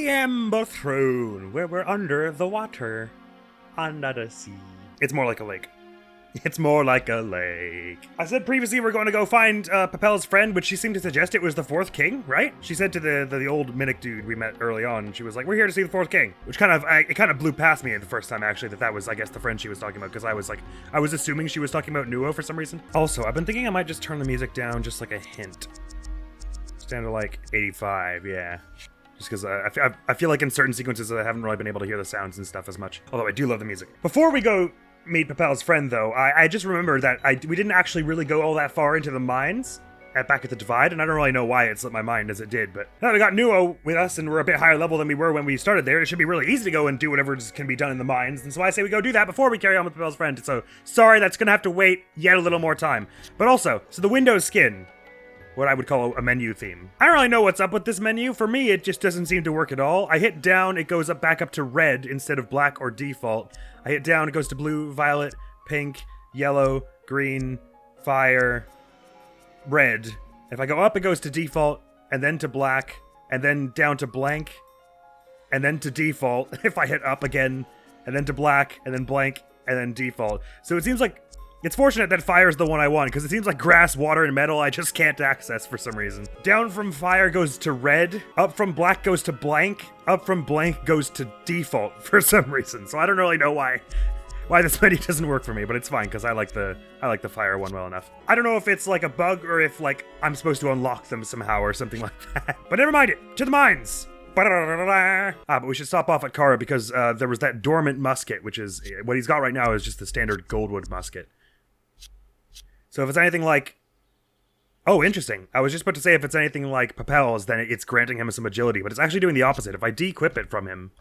Amber Throne, where we're under the water. Under the sea. It's more like a lake. It's more like a lake. I said previously we're going to go find Popelle's friend, which she seemed to suggest it was the fourth king, right? She said to the old Mimic dude we met early on, she was like, we're here to see the fourth king. Which it kind of blew past me the first time, actually, that was, I guess, the friend she was talking about, because I was assuming she was talking about Nuo for some reason. Also, I've been thinking I might just turn the music down just like a hint. Just down to like 85, yeah. Just because I feel like in certain sequences I haven't really been able to hear the sounds and stuff as much. Although I do love the music. Before we go meet Popelle's friend, though, I just remembered that we didn't actually really go all that far into the mines back at the Divide, and I don't really know why it slipped my mind as it did, but now we got Nuo with us and we're a bit higher level than we were when we started there. It should be really easy to go and do whatever can be done in the mines, and so I say we go do that before we carry on with Popelle's friend. So sorry, that's gonna have to wait yet a little more time. But also, so the Windows skin, what I would call a menu theme. I don't really know what's up with this menu. For me, it just doesn't seem to work at all. I hit down, it goes back up to red instead of black or default. I hit down, it goes to blue, violet, pink, yellow, green, fire, red. If I go up, it goes to default, and then to black, and then down to blank, and then to default. If I hit up again, and then to black, and then blank, and then default. So it seems like it's fortunate that fire is the one I want, because it seems like grass, water, and metal I just can't access for some reason. Down from fire goes to red, up from black goes to blank, up from blank goes to default for some reason. So I don't really know why this menu doesn't work for me, but it's fine, because I like the fire one well enough. I don't know if it's like a bug or if like I'm supposed to unlock them somehow or something like that. But never mind it. To the mines! But we should stop off at Kara because there was that dormant musket, which is what he's got right now is just the standard Goldwood musket. So if it's anything like... Oh, interesting. I was just about to say if it's anything like Popelle's, then it's granting him some agility, but it's actually doing the opposite. If I de-equip it from him...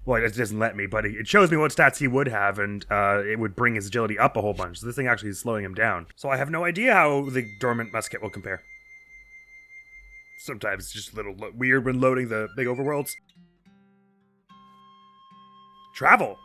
Well, it doesn't let me, but it shows me what stats he would have, and it would bring his agility up a whole bunch. So this thing actually is slowing him down. So I have no idea how the dormant musket will compare. Sometimes it's just a little weird when loading the big overworlds. Travel!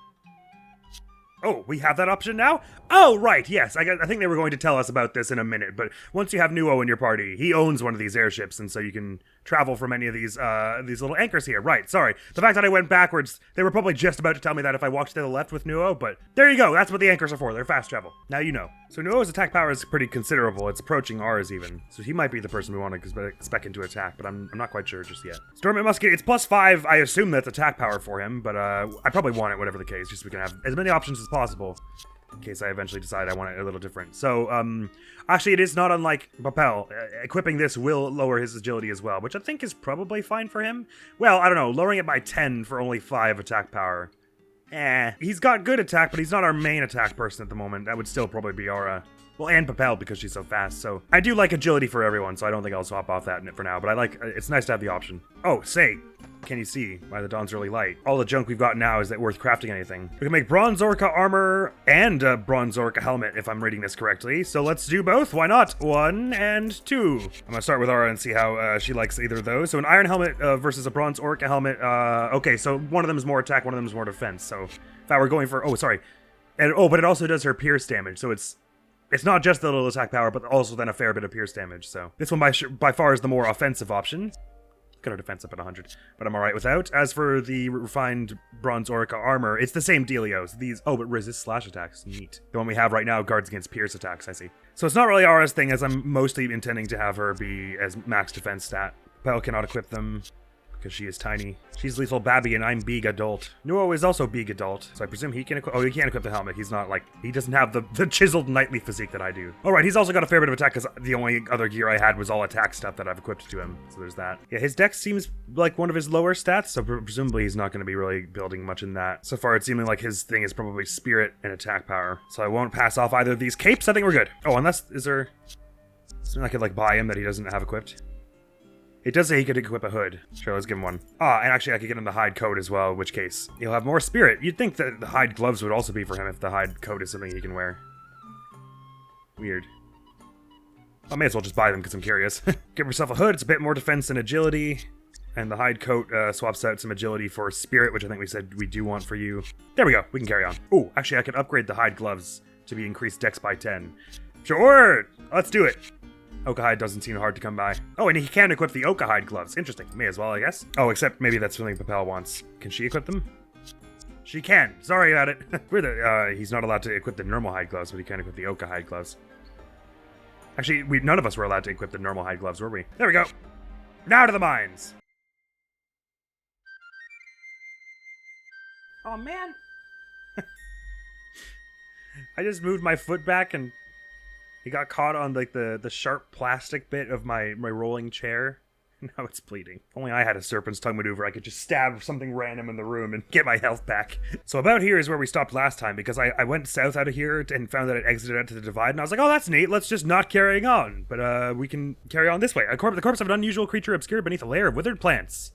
Oh, we have that option now? Oh, right, yes. I think they were going to tell us about this in a minute, but once you have Nuo in your party, he owns one of these airships, and so you can travel from any of these little anchors here. Right, sorry. The fact that I went backwards, they were probably just about to tell me that if I walked to the left with Nuo, but there you go. That's what the anchors are for. They're fast travel. Now you know. So Nuo's attack power is pretty considerable. It's approaching ours even. So he might be the person we want to spec into attack, but I'm not quite sure just yet. Dormant Musket, it's +5. I assume that's attack power for him, but I probably want it, whatever the case, just so we can have as many options as possible. In case I eventually decide I want it a little different. So, actually it is not unlike Popelle. Equipping this will lower his agility as well, which I think is probably fine for him. Well, I don't know, lowering it by 10 for only 5 attack power. He's got good attack, but he's not our main attack person at the moment. That would still probably be Aura. Well, and Popelle because she's so fast, so... I do like agility for everyone, so I don't think I'll swap off that for now, but it's nice to have the option. Oh, say, can you see why the dawn's really light? All the junk we've got now, is that worth crafting anything? We can make Bronze Orca armor and a Bronze Orca helmet, if I'm reading this correctly, so let's do both, why not? 1 and 2. I'm gonna start with Aura and see how she likes either of those. So an Iron Helmet versus a Bronze Orca helmet, okay, so one of them is more attack, one of them is more defense, so if I were going for... Oh, sorry. But it also does her pierce damage, so it's not just the little attack power, but also then a fair bit of pierce damage, so... This one by far is the more offensive option. Got our defense up at 100, but I'm alright without. As for the refined Bronze Orca armor, it's the same dealios. But resist slash attacks. Neat. The one we have right now guards against pierce attacks, I see. So it's not really Aura's thing, as I'm mostly intending to have her be as max defense stat. Popelle cannot equip them, because she is tiny. She's lethal babby and I'm big adult. Nuo is also big adult, so I presume he can equip... Oh, he can't equip the helmet. He's not like... He doesn't have the chiseled knightly physique that I do. Alright, he's also got a fair bit of attack because the only other gear I had was all attack stuff that I've equipped to him. So there's that. Yeah, his dex seems like one of his lower stats, so presumably he's not going to be really building much in that. So far, it's seeming like his thing is probably spirit and attack power. So I won't pass off either of these capes. I think we're good. Oh, unless... Is there... something I could like buy him that he doesn't have equipped? It does say he could equip a hood. Sure, let's give him one. And actually I could get him the hide coat as well, in which case he'll have more spirit. You'd think that the hide gloves would also be for him if the hide coat is something he can wear. Weird. I may as well just buy them because I'm curious. Give yourself a hood, it's a bit more defense and agility. And the hide coat swaps out some agility for spirit, which I think we said we do want for you. There we go, we can carry on. Oh, actually I could upgrade the hide gloves to be increased dex by 10. Sure, let's do it. Okahide doesn't seem hard to come by. Oh, and he can equip the Okahide gloves. Interesting. May as well, I guess. Oh, except maybe that's something Popelle wants. Can she equip them? She can. Sorry about it. He's not allowed to equip the normal hide gloves, but he can equip the Okahide gloves. Actually, none of us were allowed to equip the normal hide gloves, were we? There we go. Now to the mines. Oh, man. I just moved my foot back and he got caught on like the sharp plastic bit of my rolling chair. Now it's bleeding. If only I had a serpent's tongue maneuver, I could just stab something random in the room and get my health back. So about here is where we stopped last time, because I went south out of here and found that it exited out to the divide, and I was like, oh, that's neat, let's just not carrying on. But we can carry on this way. The corpse of an unusual creature obscured beneath a layer of withered plants.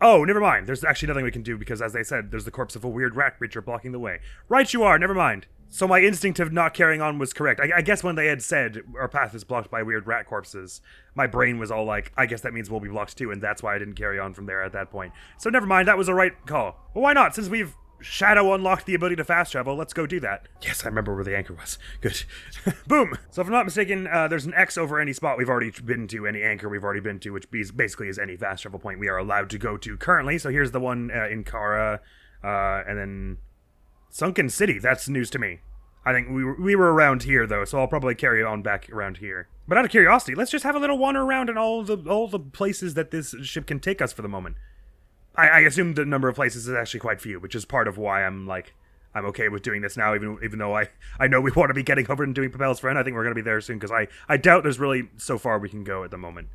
Oh, never mind. There's actually nothing we can do, because as they said, there's the corpse of a weird rat creature blocking the way. Right you are, never mind. So my instinct of not carrying on was correct. I guess when they had said our path is blocked by weird rat corpses, my brain was all like, I guess that means we'll be blocked too, and that's why I didn't carry on from there at that point. So never mind, that was a right call. Well, why not? Since we've shadow unlocked the ability to fast travel, let's go do that. Yes, I remember where the anchor was. Good. Boom! So if I'm not mistaken, there's an X over any spot we've already been to, any anchor we've already been to, which basically is any fast travel point we are allowed to go to currently. So here's the one in Kara, and then Sunken City. That's news to me. I think we were around here though, so I'll probably carry on back around here. But out of curiosity, let's just have a little wander around in all the places that this ship can take us for the moment. I assume the number of places is actually quite few, which is part of why I'm okay with doing this now, even though I know we want to be getting over and doing Popelle's friend. I think we're going to be there soon, because I doubt there's really so far we can go at the moment.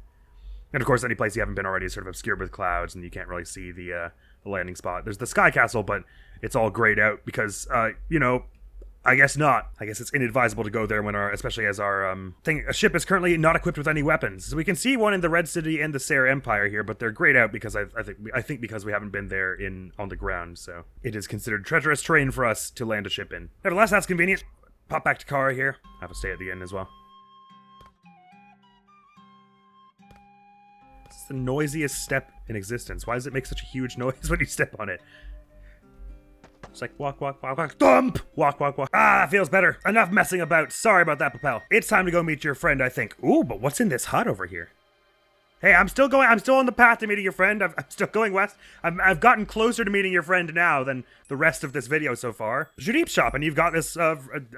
And of course, any place you haven't been already is sort of obscured with clouds, and you can't really see the landing spot. There's the Sky Castle, but it's all grayed out because, I guess not. I guess it's inadvisable to go there when especially as our ship is currently not equipped with any weapons. So we can see one in the Red City and the Sarah Empire here, but they're grayed out because I think because we haven't been there on the ground. So it is considered treacherous terrain for us to land a ship in. Nevertheless, that's convenient. Pop back to Kara here. Have a stay at the inn as well. It's the noisiest step in existence. Why does it make such a huge noise when you step on it? It's like, walk, walk, walk, walk, thump! Walk, walk, walk. Ah, that feels better. Enough messing about. Sorry about that, Popelle. It's time to go meet your friend, I think. Ooh, but what's in this hut over here? Hey, I'm still on the path to meeting your friend. I'm still going west. I've gotten closer to meeting your friend now than the rest of this video so far. Judip's shop, and you've got this, a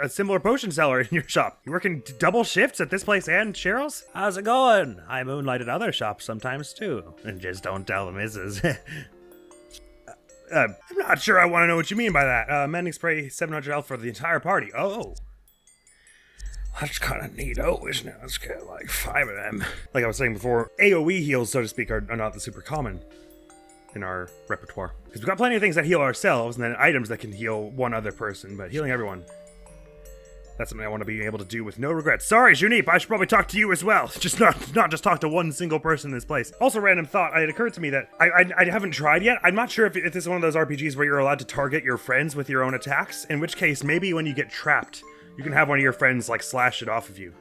similar potion seller in your shop. You working double shifts at this place and Cheryl's? How's it going? I moonlight at other shops sometimes, too. And just don't tell the missus. I'm not sure I want to know what you mean by that. Mending spray 700 health for the entire party. Oh. That's kind of neato, isn't it? Let's get like 5 of them. Like I was saying before, AoE heals, so to speak, are not the super common in our repertoire. Because we've got plenty of things that heal ourselves, and then items that can heal one other person, but healing everyone, that's something I want to be able to do with no regrets. Sorry, Junip, I should probably talk to you as well. Just not just talk to one single person in this place. Also, random thought, it occurred to me that I haven't tried yet. I'm not sure if this is one of those RPGs where you're allowed to target your friends with your own attacks, in which case, maybe when you get trapped, you can have one of your friends, like, slash it off of you.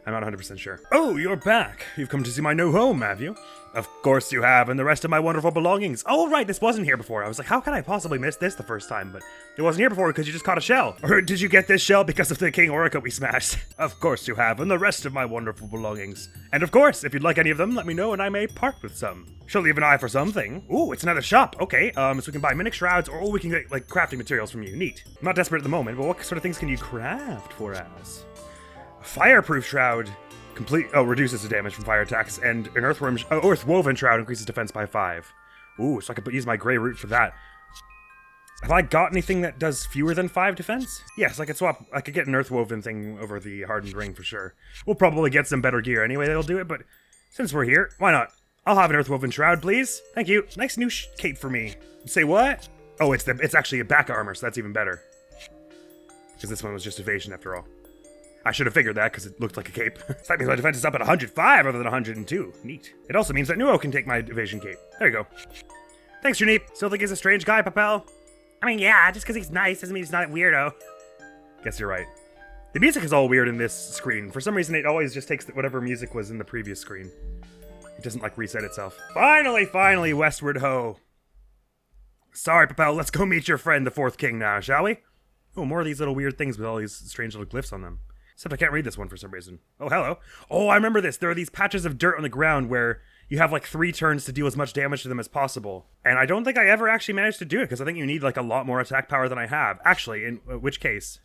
I'm not 100% sure. Oh, you're back. You've come to see my new home, have you? Of course you have, and the rest of my wonderful belongings. Oh, right, this wasn't here before. I was like, how can I possibly miss this the first time? But it wasn't here before because you just caught a shell. Or did you get this shell because of the King Orica we smashed? Of course you have, and the rest of my wonderful belongings. And of course, if you'd like any of them, let me know and I may part with some. Surely you have an eye for something. Ooh, it's another shop. Okay, so we can buy mimic shrouds, or we can get, like, crafting materials from you. Neat. I'm not desperate at the moment, but what sort of things can you craft for us? A fireproof shroud. Reduces the damage from fire attacks, and an earthwoven shroud increases defense by 5. Ooh, so I could use my gray root for that. Have I got anything that does fewer than 5 defense? Yes, I could get an earthwoven thing over the hardened ring for sure. We'll probably get some better gear anyway that'll do it, but since we're here, why not? I'll have an earthwoven shroud, please. Thank you. Nice new cape for me. Say what? Oh, it's actually a back armor, so that's even better. Because this one was just evasion after all. I should have figured that because it looked like a cape. So that means my defense is up at 105 rather than 102. Neat. It also means that Nuo can take my evasion cape. There you go. Thanks, Junip. Still think he's a strange guy, Popelle? I mean, yeah, just because he's nice doesn't mean he's not a weirdo. Guess you're right. The music is all weird in this screen. For some reason, it always just takes whatever music was in the previous screen. It doesn't, like, reset itself. Finally, westward ho. Sorry, Popelle, let's go meet your friend, the 4th king now, shall we? Oh, more of these little weird things with all these strange little glyphs on them. Except I can't read this one for some reason. Oh, hello. Oh, I remember this. There are these patches of dirt on the ground where you have like 3 turns to deal as much damage to them as possible. And I don't think I ever actually managed to do it, because I think you need like a lot more attack power than I have. Actually, in which case,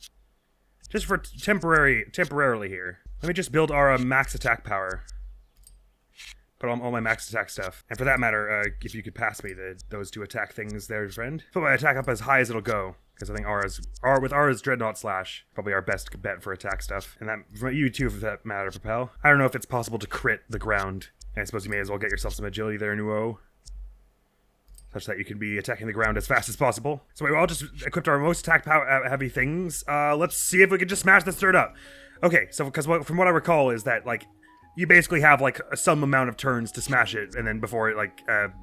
just for temporarily here, let me just build our max attack power. Put on all my max attack stuff. And for that matter, if you could pass me those 2 attack things there, friend. Put my attack up as high as it'll go. Because I think with Aura's Dreadnought Slash, probably our best bet for attack stuff. And that, for you too, for that matter, Popelle. I don't know if it's possible to crit the ground. And I suppose you may as well get yourself some agility there, Nuo. Such that you can be attacking the ground as fast as possible. So we all just equipped our most attack power heavy things. Let's see if we can just smash this dirt up. Okay, so because from what I recall is that, like, you basically have like some amount of turns to smash it, and then before it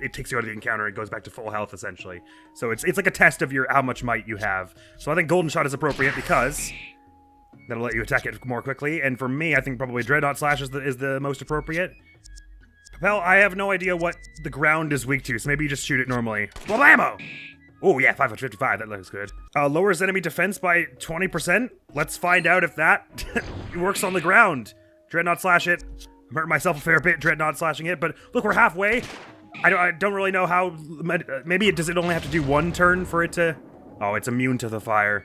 it takes you out of the encounter, it goes back to full health essentially. So it's like a test of how much might you have. So I think Golden Shot is appropriate because that'll let you attack it more quickly. And for me, I think probably Dreadnought Slash is the most appropriate. Popelle, I have no idea what the ground is weak to, so maybe you just shoot it normally. Blammo! Oh yeah, 555, that looks good. Lowers enemy defense by 20%. Let's find out if that works on the ground. Dreadnought Slash it. I'm hurting myself a fair bit Dreadnought Slashing it, but look, we're halfway. I don't really know how. Maybe does it only have to do 1 turn for it to. Oh, it's immune to the fire.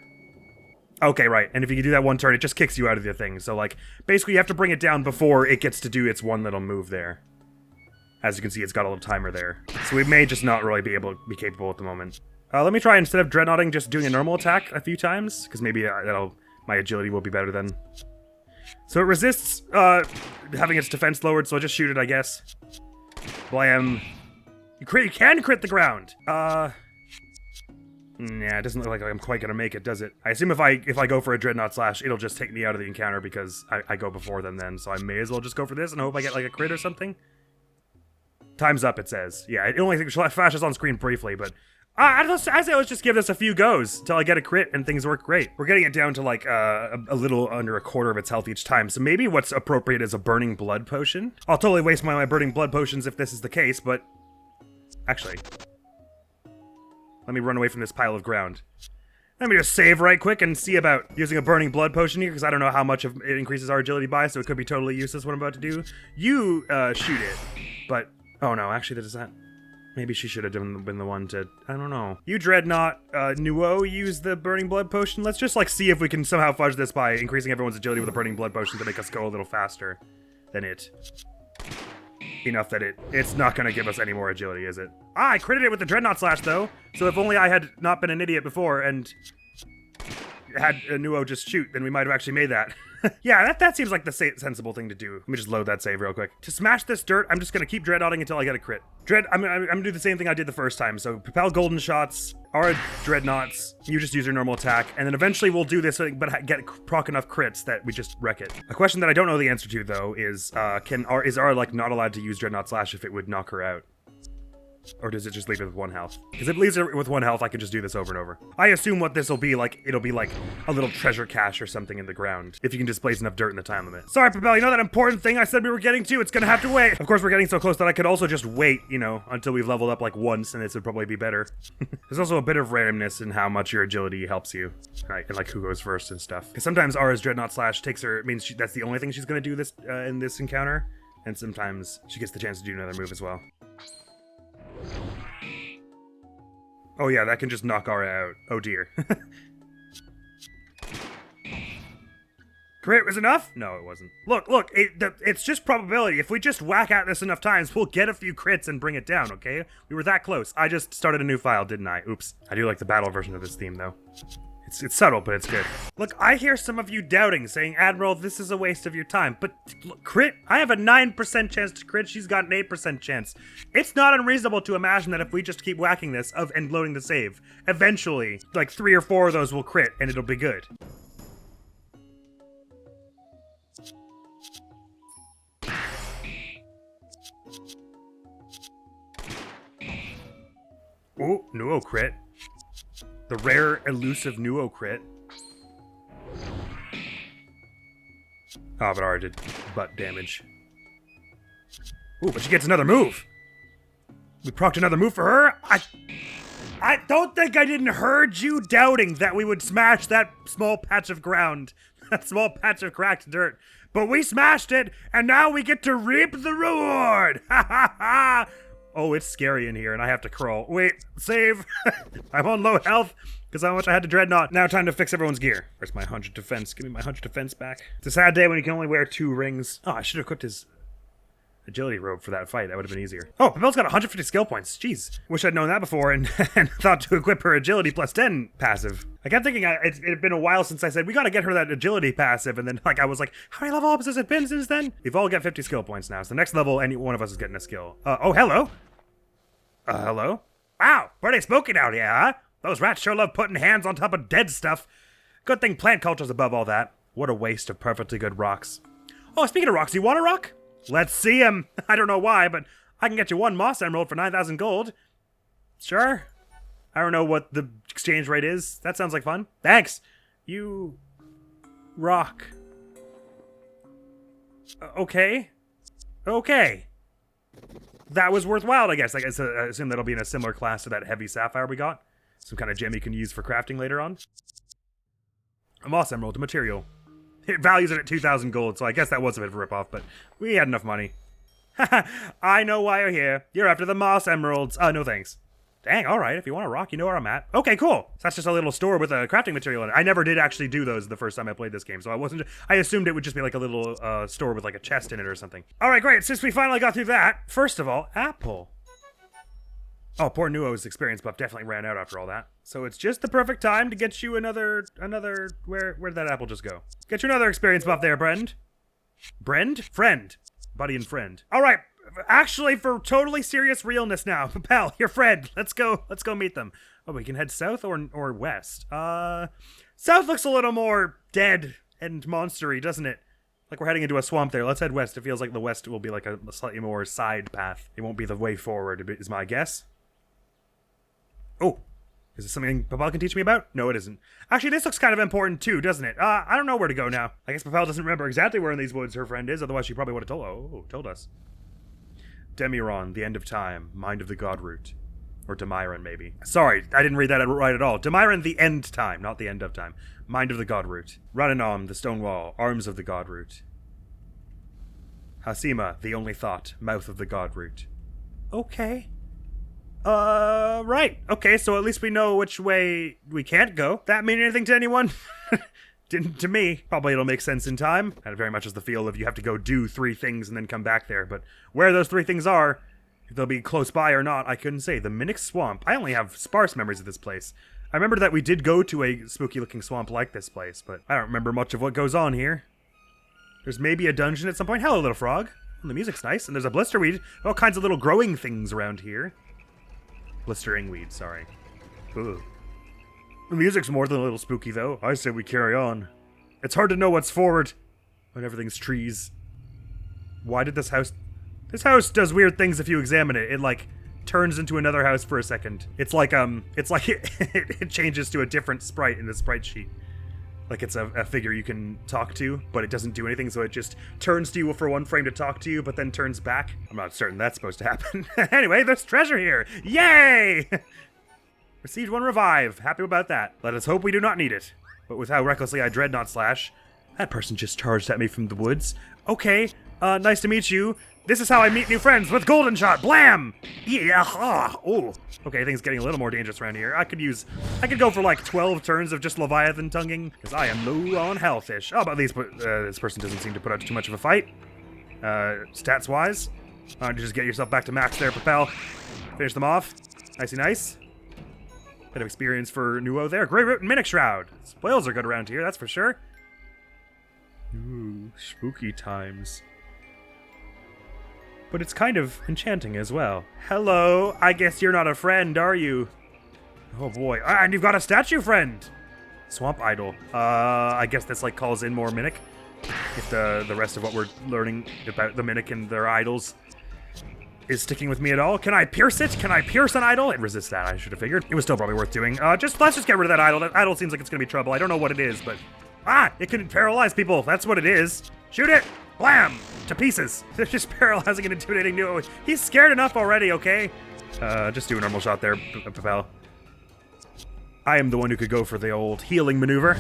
Okay, right. And if you can do that 1 turn, it just kicks you out of the thing. So like, basically, you have to bring it down before it gets to do its 1 little move there. As you can see, it's got a little timer there. So we may just not really be capable at the moment. Let me try, instead of Dreadnoughting, just doing a normal attack a few times, because maybe my agility will be better then. So it resists having its defense lowered, so I'll just shoot it, I guess. Blam. You can crit the ground! Nah, it doesn't look like I'm quite gonna make it, does it? I assume if I go for a Dreadnought Slash, it'll just take me out of the encounter because I go before them then, so I may as well just go for this and hope I get like a crit or something. Time's up, it says. Yeah, it only flashes on screen briefly, but I say let's just give this a few goes until I get a crit and things work great. We're getting it down to like a little under a quarter of its health each time, so maybe what's appropriate is a Burning Blood Potion. I'll totally waste my Burning Blood Potions if this is the case, but actually, let me run away from this pile of ground. Let me just save right quick and see about using a Burning Blood Potion here, because I don't know how much of it increases our agility by, so it could be totally useless what I'm about to do. You shoot it, but oh no, actually does that. Maybe she should have been the one to, I don't know. You Dreadnought, Nuo, use the Burning Blood Potion. Let's just, like, see if we can somehow fudge this by increasing everyone's agility with a Burning Blood Potion to make us go a little faster than it. Enough that it's not gonna give us any more agility, is it? I critted it with the Dreadnought Slash, though, so if only I had not been an idiot before and had Nuo just shoot, then we might have actually made that. Yeah, that seems like the sensible thing to do. Let me just load that save real quick. To smash this dirt, I'm just gonna keep Dreadnoughting until I get a crit. I'm gonna do the same thing I did the first time. So Popelle Golden Shots, our Dreadnoughts, you just use your normal attack, and then eventually we'll do this, but get proc enough crits that we just wreck it. A question that I don't know the answer to though is, is R like not allowed to use Dreadnought Slash if it would knock her out? Or does it just leave it with 1 health? Because if it leaves it with 1 health, I can just do this over and over. I assume what this will be like, it'll be like a little treasure cache or something in the ground, if you can displace enough dirt in the time limit. Sorry, Popelle, you know that important thing I said we were getting to? It's gonna have to wait. Of course, we're getting so close that I could also just wait, you know, until we've leveled up like once, and this would probably be better. There's also a bit of randomness in how much your agility helps you, right? And like who goes first and stuff. Because sometimes Aura's Dreadnought Slash takes her, means that's the only thing she's gonna do this in this encounter, and sometimes she gets the chance to do another move as well. Oh yeah, that can just knock Aura out. Oh dear. Crit was enough? No, it wasn't. Look, it's just probability. If we just whack at this enough times, we'll get a few crits and bring it down, okay? We were that close. I just started a new file, didn't I? Oops. I do like the battle version of this theme, though. It's subtle, but it's good. Look, I hear some of you doubting, saying, Admiral, this is a waste of your time. But look, crit, I have a 9% chance to crit, she's got an 8% chance. It's not unreasonable to imagine that if we just keep whacking this and loading the save, eventually, like 3 or 4 of those will crit, and it'll be good. Ooh, Nuo crit. The rare, elusive Nuo crit. Oh, but Aura did butt damage. Ooh, but she gets another move! We procced another move for her? I don't think I didn't heard you doubting that we would smash that small patch of ground that small patch of cracked dirt. But we smashed it, and now we get to reap the reward! Ha ha ha! Oh, it's scary in here, and I have to crawl. Wait, save! I'm on low health, because how much I had to dreadnought. Now time to fix everyone's gear. Where's my 100 defense? Give me my 100 defense back. It's a sad day when you can only wear 2 rings. Oh, I should have equipped his agility robe for that fight. That would have been easier. Oh, Popelle's got 150 skill points. Jeez. Wish I'd known that before and, and thought to equip her agility plus 10 passive. I kept thinking it had been a while since I said, we gotta get her that agility passive, and then I was like, how many level ups has it been since then? We've all got 50 skill points now, so the next level, any one of us is getting a skill. Oh, hello. Hello? Wow, pretty spooky out here, huh? Those rats sure love putting hands on top of dead stuff. Good thing plant culture's above all that. What a waste of perfectly good rocks. Oh, speaking of rocks, do you want a rock? Let's see him. I don't know why, but I can get you 1 moss emerald for 9,000 gold. Sure. I don't know what the exchange rate is. That sounds like fun. Thanks. You... rock. Okay. Okay. That was worthwhile, I guess. I assume that'll be in a similar class to that heavy sapphire we got. Some kind of gem you can use for crafting later on. A moss emerald, a material. It values it at 2,000 gold, so I guess that was a bit of a ripoff, but we had enough money. Haha, I know why you're here. You're after the moss emeralds. No thanks. Dang, alright, if you want a rock, you know where I'm at. Okay, cool. So that's just a little store with a crafting material in it. I never did actually do those the first time I played this game, so I assumed it would just be like a little store with like a chest in it or something. Alright, great, since we finally got through that, first of all, apple. Oh, poor Nuo's experience buff definitely ran out after all that. So it's just the perfect time to get you another, where'd that apple just go? Get you another experience buff there, Brend. Brend? Friend. Buddy and friend. All right, actually, for totally serious realness now, Popelle, your friend, let's go meet them. Oh, we can head south or west. South looks a little more dead and monstery, doesn't it? Like we're heading into a swamp there. Let's head west. It feels like the west will be like a slightly more side path. It won't be the way forward, is my guess. Oh, is this something Popelle can teach me about? No, it isn't. Actually, this looks kind of important too, doesn't it? I don't know where to go now. I guess Popelle doesn't remember exactly where in these woods her friend is, otherwise she probably would have told us. Demiron, the end of time, mind of the god root. Or Demiron, maybe. Sorry, I didn't read that right at all. Demiron, the end time, not the end of time. Mind of the god root. Rananom, the stone wall, arms of the god root. Hasima, the only thought, mouth of the god root. Okay. Right. Okay, so at least we know which way we can't go. That mean anything to anyone? Didn't to me. Probably it'll make sense in time. And it very much has the feel of you have to go do 3 things and then come back there. But where those 3 things are, if they'll be close by or not, I couldn't say. The Mimic Swamp. I only have sparse memories of this place. I remember that we did go to a spooky-looking swamp like this place, but I don't remember much of what goes on here. There's maybe a dungeon at some point. Hello, little frog. The music's nice, and there's a blisterweed. All kinds of little growing things around here. Blistering weed, sorry. Ugh. The music's more than a little spooky, though. I say we carry on. It's hard to know what's forward when everything's trees. Why did this house... This house does weird things if you examine it. It, like, turns into another house for a second. It's like, it changes to a different sprite in the sprite sheet. Like it's a figure you can talk to, but it doesn't do anything, so it just turns to you for 1 frame to talk to you, but then turns back. I'm not certain that's supposed to happen. Anyway, there's treasure here! Yay! Received 1 revive. Happy about that. Let us hope we do not need it. But with how recklessly I dreadnought slash, that person just charged at me from the woods. Okay, nice to meet you. This is how I meet new friends, with Golden Shot. Blam! Yeah. Oh. Okay, things getting a little more dangerous around here. I could go for like 12 turns of just Leviathan tonguing, because I am low on health-ish. Oh, but this person doesn't seem to put up too much of a fight. Stats-wise. Why don't you just get yourself back to max there, Popelle. Finish them off. Nicey nice. Bit of experience for Nuo there. Grey Root and Mimic Shroud. Spoils are good around here, that's for sure. Ooh, spooky times. But it's kind of enchanting as well. Hello, I guess you're not a friend, are you? Oh boy, and you've got a statue friend! Swamp Idol. I guess this like calls in more Mimic. If the rest of what we're learning about the Mimic and their idols is sticking with me at all. Can I pierce it? Can I pierce an idol? It resists that, I should have figured. It was still probably worth doing. Let's just get rid of that idol. That idol seems like it's gonna be trouble. I don't know what it is, but... it can paralyze people. That's what it is. Shoot it! Blam! To pieces. They're just paralyzing and intimidating Nuo. He's scared enough already, okay? Just do a normal shot there, Popelle. I am the one who could go for the old healing maneuver.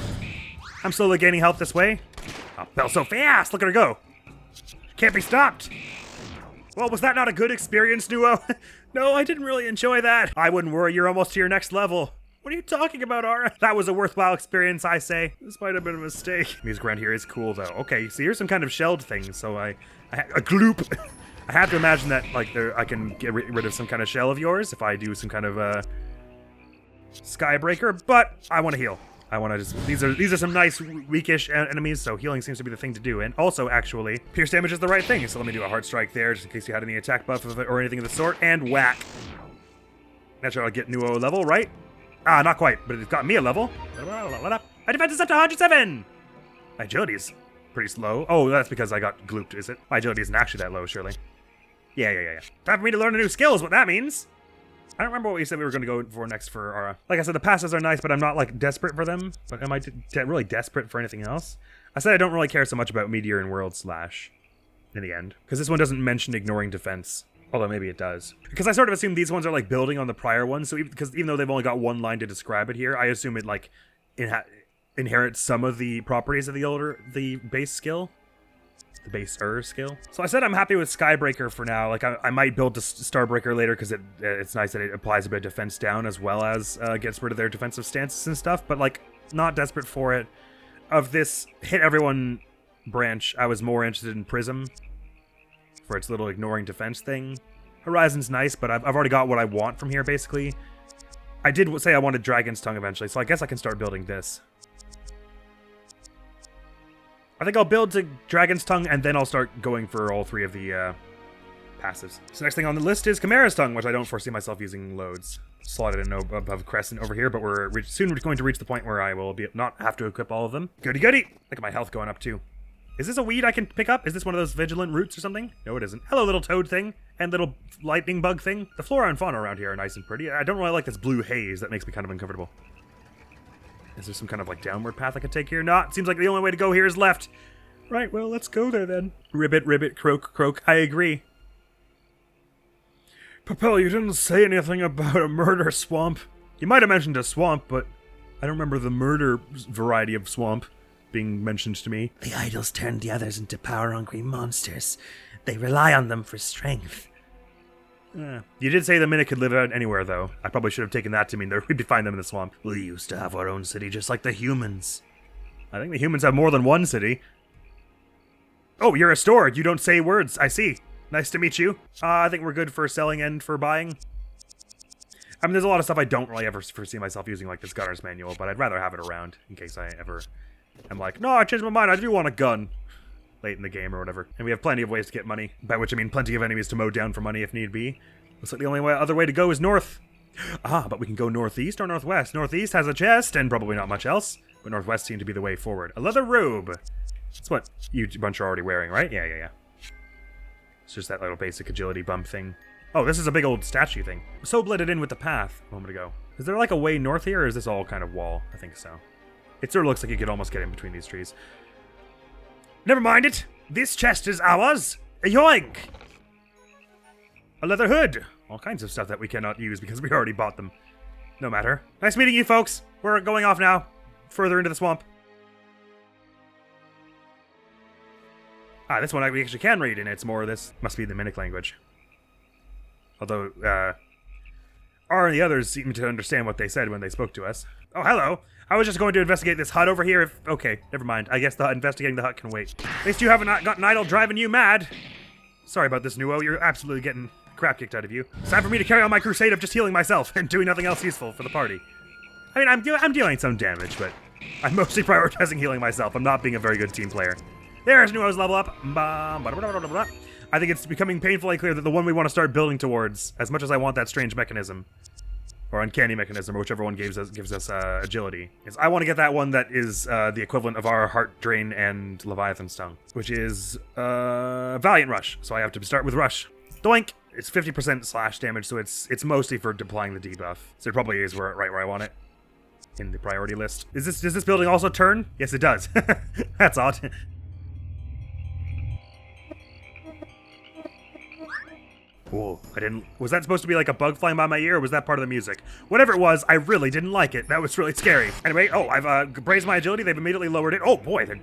I'm slowly gaining health this way. Oh, Belle's so fast! Look at her go! Can't be stopped! Well, was that not a good experience, Duo? No, I didn't really enjoy that. I wouldn't worry, you're almost to your next level. What are you talking about, Ara? That was a worthwhile experience, I say. This might have been a mistake. Music around here is cool, though. Okay, so here's some kind of shelled thing, so a gloop. I have to imagine that, like, I can get rid of some kind of shell of yours if I do some kind of, Skybreaker, but I want to heal. I want to just, these are some nice weakish enemies, so healing seems to be the thing to do. And also, actually, pierce damage is the right thing. So let me do a heart strike there, just in case you had any attack buff or anything of the sort. And whack. Naturally, I'll get new O level, right? Ah, not quite, but it's got me a level. My defense is up to 107. My agility's pretty slow. Oh, that's because I got glooped, is it? My agility isn't actually that low, surely. Yeah. Time for me to learn a new skill is what that means. I don't remember what we said we were going to go for next for Ara. Like I said, the passes are nice, but I'm not, like, desperate for them. But am I really desperate for anything else? I said I don't really care so much about Meteor and World Slash in the end. Because this one doesn't mention ignoring defense. Although maybe it does. Because I sort of assume these ones are, like, building on the prior ones. So because even though they've only got one line to describe it here, I assume it, like, inherits some of the properties of the base skill. The base skill. So I said I'm happy with Skybreaker for now. Like, I might build the Starbreaker later because it's nice that it applies a bit of defense down as well as gets rid of their defensive stances and stuff, but, like, not desperate for it. Of this hit everyone branch, I was more interested in Prism for its little ignoring defense thing. Horizon's nice, but I've already got what I want from here, basically. I did say I wanted Dragon's Tongue eventually, so I guess I can start building this. I think I'll build to Dragon's Tongue, and then I'll start going for all three of the passives. So next thing on the list is Chimera's Tongue, which I don't foresee myself using loads. Slotted in above Crescent over here, but we're soon going to reach the point where I will not have to equip all of them. Goody goody! Look at my health going up too. Is this a weed I can pick up? Is this one of those vigilant roots or something? No, it isn't. Hello, little toad thing, and little lightning bug thing. The flora and fauna around here are nice and pretty. I don't really like this blue haze. That makes me kind of uncomfortable. Is there some kind of, like, downward path I could take here? Not. Seems like the only way to go here is left. Right, well, let's go there then. Ribbit, croak. I agree. Popelle, you didn't say anything about a murder swamp. You might have mentioned a swamp, but I don't remember the murder variety of swamp being mentioned to me. The idols turned the others into power-hungry monsters. They rely on them for strength. You did say the minute could live out anywhere, though. I probably should have taken that to mean that we'd find them in the swamp. We used to have our own city just like the humans. I think the humans have more than one city. Oh, you're a store. You don't say words. I see. Nice to meet you. I think we're good for selling and for buying. I mean, there's a lot of stuff I don't really ever foresee myself using, like this gunner's manual, but I'd rather have it around in case I ever am like, no, I changed my mind. I do want a gun. Late in the game or whatever. And we have plenty of ways to get money, by which I mean plenty of enemies to mow down for money if need be. Looks like the only other way to go is north. But we can go northeast or northwest. Northeast has a chest and probably not much else, but northwest seemed to be the way forward. A leather robe. That's what you bunch are already wearing, right? Yeah. It's just that little basic agility bump thing. Oh, this is a big old statue thing. So blended in with the path a moment ago. Is there like a way north here, or is this all kind of wall? I think so. It sort of looks like you could almost get in between these trees. Never mind it. This chest is ours. Yoink! A leather hood. All kinds of stuff that we cannot use because we already bought them. No matter. Nice meeting you, folks. We're going off now. Further into the swamp. This one we actually can read, and it's more of this. Must be the Mimic language. Although, R and the others seem to understand what they said when they spoke to us. Oh, hello. I was just going to investigate this hut over here if... Okay, never mind. I guess investigating the hut can wait. At least you haven't got an idol driving you mad. Sorry about this, Nuo. You're absolutely getting crap kicked out of you. It's time for me to carry on my crusade of just healing myself and doing nothing else useful for the party. I mean, I'm dealing some damage, but I'm mostly prioritizing healing myself. I'm not being a very good team player. There's Nuo's level up. I think it's becoming painfully clear that the one we want to start building towards, as much as I want that strange mechanism, or uncanny mechanism, or whichever one gives us agility, is I want to get that one that is the equivalent of our Heart Drain and Leviathan's Tongue, which is Valiant Rush. So I have to start with Rush. Doink! It's 50% slash damage, so it's mostly for deploying the debuff. So it probably is right where I want it in the priority list. Does this building also turn? Yes, it does. That's odd. Cool. Was that supposed to be like a bug flying by my ear, or was that part of the music? Whatever it was, I really didn't like it. That was really scary. Anyway, I've raised my agility. They've immediately lowered it. Oh boy, they're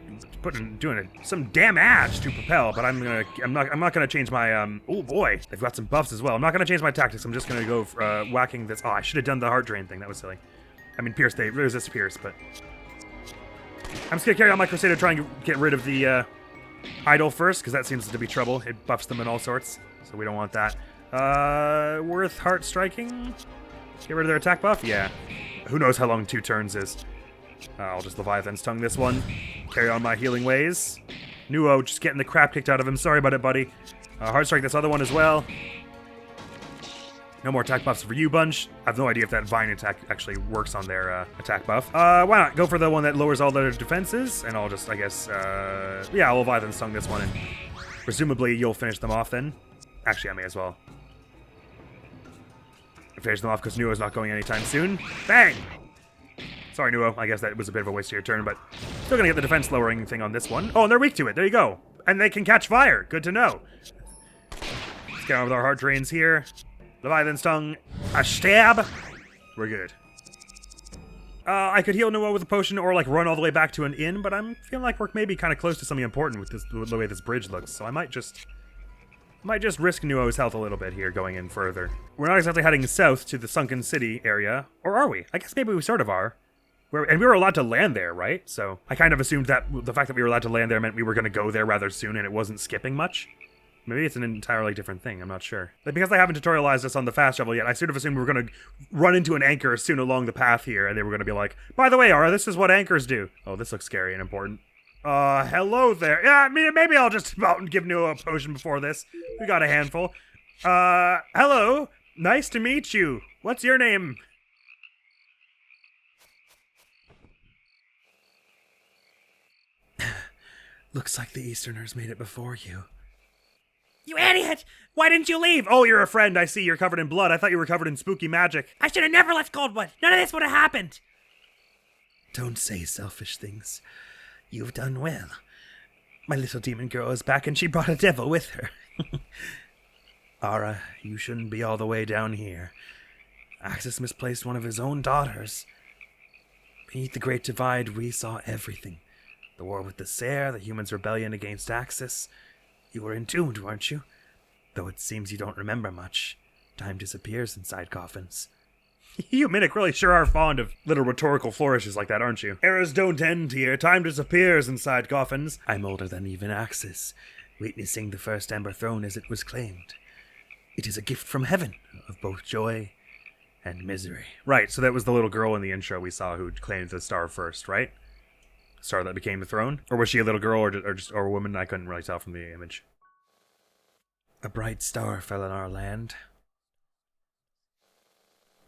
doing some damage to Popelle, but I'm not gonna change my, oh boy, they've got some buffs as well. I'm not gonna change my tactics. I'm just gonna go whacking this. Oh, I should have done the heart drain thing. That was silly. I mean, Pierce, they resist Pierce, but I'm just gonna carry on my Crusader, trying to get rid of the, idol first, because that seems to be trouble. It buffs them in all sorts. So we don't want that. Worth heart striking? Get rid of their attack buff? Yeah. Who knows how long 2 turns is. I'll just Leviathan's Tongue this one. Carry on my healing ways. Nuo just getting the crap kicked out of him. Sorry about it, buddy. Heart strike this other one as well. No more attack buffs for you, Bunch. I have no idea if that Vine attack actually works on their attack buff. Why not? Go for the one that lowers all their defenses, and I'll just, I guess, yeah, I'll Leviathan's Tongue this one, and presumably you'll finish them off then. Actually, I may as well finish them off because Nuo's not going anytime soon. Bang! Sorry, Nuo. I guess that was a bit of a waste of your turn, but still gonna get the defense lowering thing on this one. Oh, and they're weak to it. There you go. And they can catch fire. Good to know. Let's get on with our heart drains here. Leviathan's Tongue. A stab. We're good. I could heal Nuo with a potion or like run all the way back to an inn, but I'm feeling like we're maybe kind of close to something important with the way this bridge looks, so I might just risk Nuo's health a little bit here going in further. We're not exactly heading south to the Sunken City area, or are we? I guess maybe we sort of are. And we were allowed to land there, right? So I kind of assumed that the fact that we were allowed to land there meant we were going to go there rather soon and it wasn't skipping much. Maybe it's an entirely different thing, I'm not sure. But because I haven't tutorialized this on the fast travel yet, I sort of assumed we were going to run into an anchor soon along the path here, and they were going to be like, by the way, Aura, this is what anchors do. Oh, this looks scary and important. Hello there. Yeah, I mean, maybe I'll just out and give Nuo a potion before this. We got a handful. Hello. Nice to meet you. What's your name? Looks like the Easterners made it before you. You idiot! Why didn't you leave? Oh, you're a friend. I see. You're covered in blood. I thought you were covered in spooky magic. I should have never left Goldwood. None of this would have happened. Don't say selfish things. You've done well. My little demon girl is back and she brought a devil with her. Ara, you shouldn't be all the way down here. Axis misplaced one of his own daughters. Beneath the Great Divide, we saw everything. The war with the Sere, the humans' rebellion against Axis. You were entombed, weren't you? Though it seems you don't remember much. Time disappears inside coffins. You, Minnick, really sure are fond of little rhetorical flourishes like that, aren't you? Eras don't end here. Time disappears inside coffins. I'm older than even Axis, witnessing the first Amber Throne as it was claimed. It is a gift from heaven of both joy and misery. Right, so that was the little girl in the intro we saw who claimed the star first, right? Star that became the throne? Or was she a little girl or a woman? I couldn't really tell from the image. A bright star fell on our land.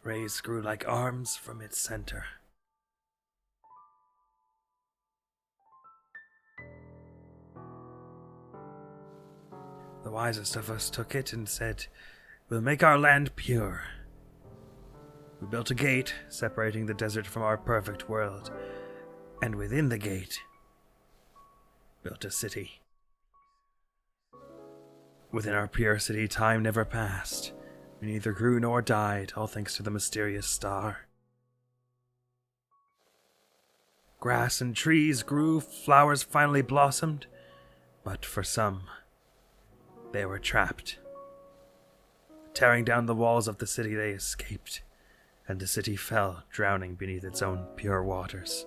Rays grew like arms from its center. The wisest of us took it and said, "We'll make our land pure." We built a gate separating the desert from our perfect world, and within the gate, built a city. Within our pure city, time never passed. We neither grew nor died, all thanks to the mysterious star. Grass and trees grew, flowers finally blossomed, but for some, they were trapped. Tearing down the walls of the city, they escaped, and the city fell, drowning beneath its own pure waters.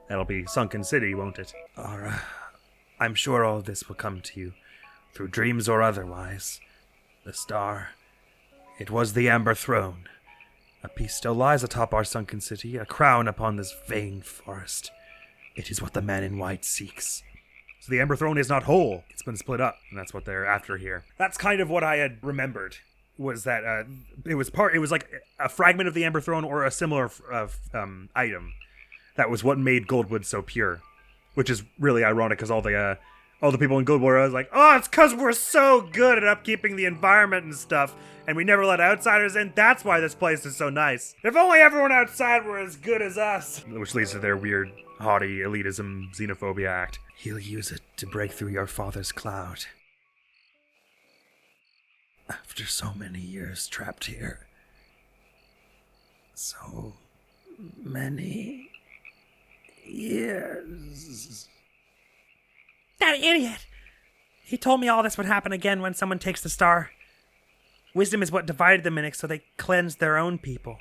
That'll be Sunken City, won't it? Ara, I'm sure all this will come to you, through dreams or otherwise. The star, it was the Amber Throne. A piece still lies atop our sunken city, a crown upon this vain forest. It is what the man in white seeks. So the Amber Throne is not whole. It's been split up, and that's what they're after here. That's kind of what I had remembered, was that it was like a fragment of the Amber Throne or a similar item. That was what made Goldwood so pure, which is really ironic because all the people in Goldwood are like, oh, it's because we're so good at upkeeping the environment and stuff, and we never let outsiders in. That's why this place is so nice. If only everyone outside were as good as us. Which leads to their weird, haughty elitism, xenophobia act. He'll use it to break through your father's cloud. After so many years trapped here. So many years. That idiot! He told me all this would happen again when someone takes the star. Wisdom is what divided the Minics, so they cleansed their own people.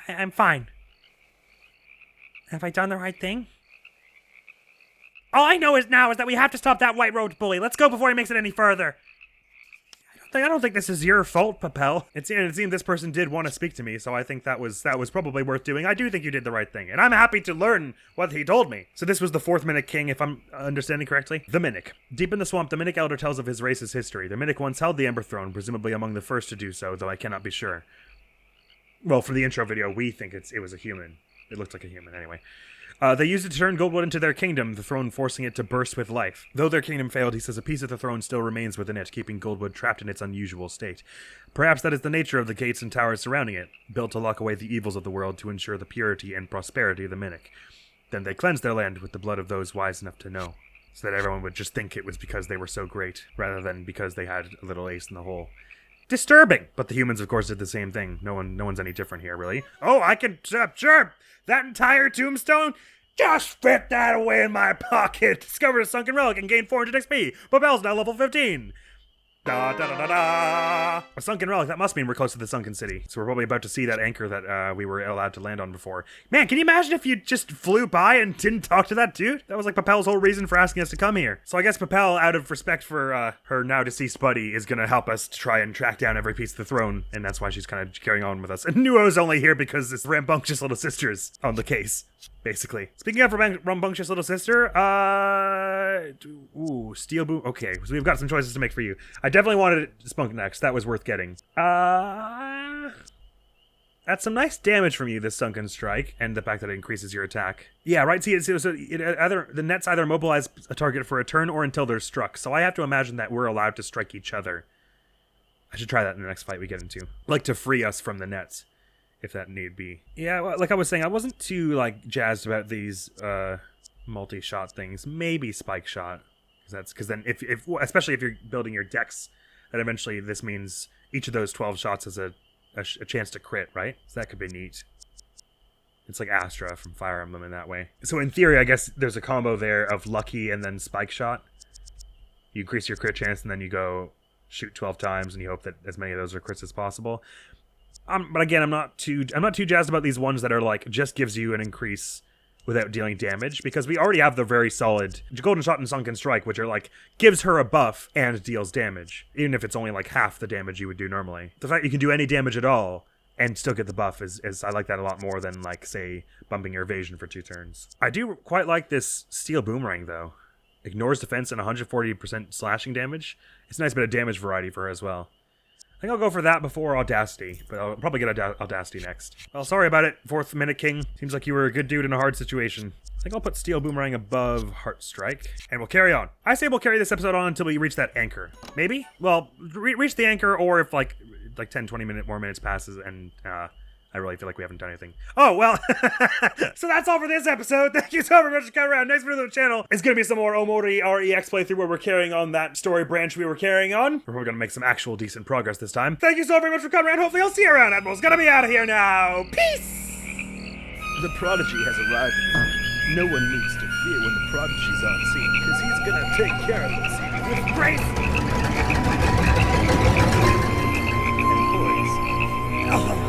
I'm fine. Have I done the right thing? All I know is that we have to stop that white-robed bully. Let's go before he makes it any further. I don't think this is your fault, Popelle. It seemed this person did want to speak to me, so I think that was probably worth doing. I do think you did the right thing, and I'm happy to learn what he told me. So this was the 4th Minic King, if I'm understanding correctly. The Minic. Deep in the swamp, the Minic Elder tells of his race's history. The Minic once held the Ember Throne, presumably among the first to do so, though I cannot be sure. Well, for the intro video, we think it was a human. It looked like a human, anyway. They used it to turn Goldwood into their kingdom, the throne forcing it to burst with life. Though their kingdom failed, he says a piece of the throne still remains within it, keeping Goldwood trapped in its unusual state. Perhaps that is the nature of the gates and towers surrounding it, built to lock away the evils of the world to ensure the purity and prosperity of the Minic. Then they cleansed their land with the blood of those wise enough to know, so that everyone would just think it was because they were so great, rather than because they had a little ace in the hole. Disturbing! But the humans, of course, did the same thing. No one's any different here, really. Oh, I can... sure! That entire tombstone? Just fit that away in my pocket! Discovered a sunken relic and gained 400 XP! Popelle's now level 15! Da da da da da! A sunken relic, that must mean we're close to the sunken city. So we're probably about to see that anchor that we were allowed to land on before. Man, can you imagine if you just flew by and didn't talk to that dude? That was like Popelle's whole reason for asking us to come here. So I guess Popelle, out of respect for her now deceased buddy, is gonna help us try and track down every piece of the throne, and that's why she's kind of carrying on with us. And Nuo's only here because this rambunctious little sister's on the case, basically. Speaking of rambunctious little sister, steel boom. Okay, so we've got some choices to make for you. I definitely wanted Spunk next. That was worth getting. That's some nice damage from you, this Sunken Strike, and the fact that it increases your attack. Yeah, right, see, the nets either immobilize a target for a turn or until they're struck, so I have to imagine that we're allowed to strike each other. I should try that in the next fight we get into. Like, to free us from the nets, if that need be. Yeah, well, like I was saying, I wasn't too, jazzed about these, multi-shot things. Maybe Spike Shot. Because then, especially if you're building your decks, then eventually this means each of those 12 shots has a chance to crit, right? So that could be neat. It's like Astra from Fire Emblem in that way. So in theory, I guess there's a combo there of Lucky and then Spike Shot. You increase your crit chance and then you go shoot 12 times and you hope that as many of those are crits as possible. But again, I'm not too jazzed about these ones that are just gives you an increase without dealing damage, because we already have the very solid Golden Shot and Sunken Strike, which are gives her a buff and deals damage, even if it's only half the damage you would do normally. The fact you can do any damage at all and still get the buff is I like that a lot more than say bumping your evasion for 2 turns. I do quite like this Steel Boomerang though. Ignores defense and 140% slashing damage. It's a nice bit of damage variety for her as well. I think I'll go for that before Audacity, but I'll probably get Audacity next. Well, sorry about it, 4th Minic King. Seems like you were a good dude in a hard situation. I think I'll put Steel Boomerang above Heart Strike, and we'll carry on. I say we'll carry this episode on until we reach that anchor. Maybe? Well, reach the anchor, or if 10, 20 more minutes passes, and I really feel like we haven't done anything. Oh, well, so that's all for this episode. Thank you so very much for coming around. Next video of the channel is going to be some more Omori REX playthrough where we're carrying on that story branch we were carrying on. We're going to make some actual decent progress this time. Thank you so very much for coming around. Hopefully I'll see you around. Admiral's going to be out of here now. Peace! The Prodigy has arrived. No one needs to fear when the Prodigy's on scene, because he's going to take care of us with grace and poise. Oh.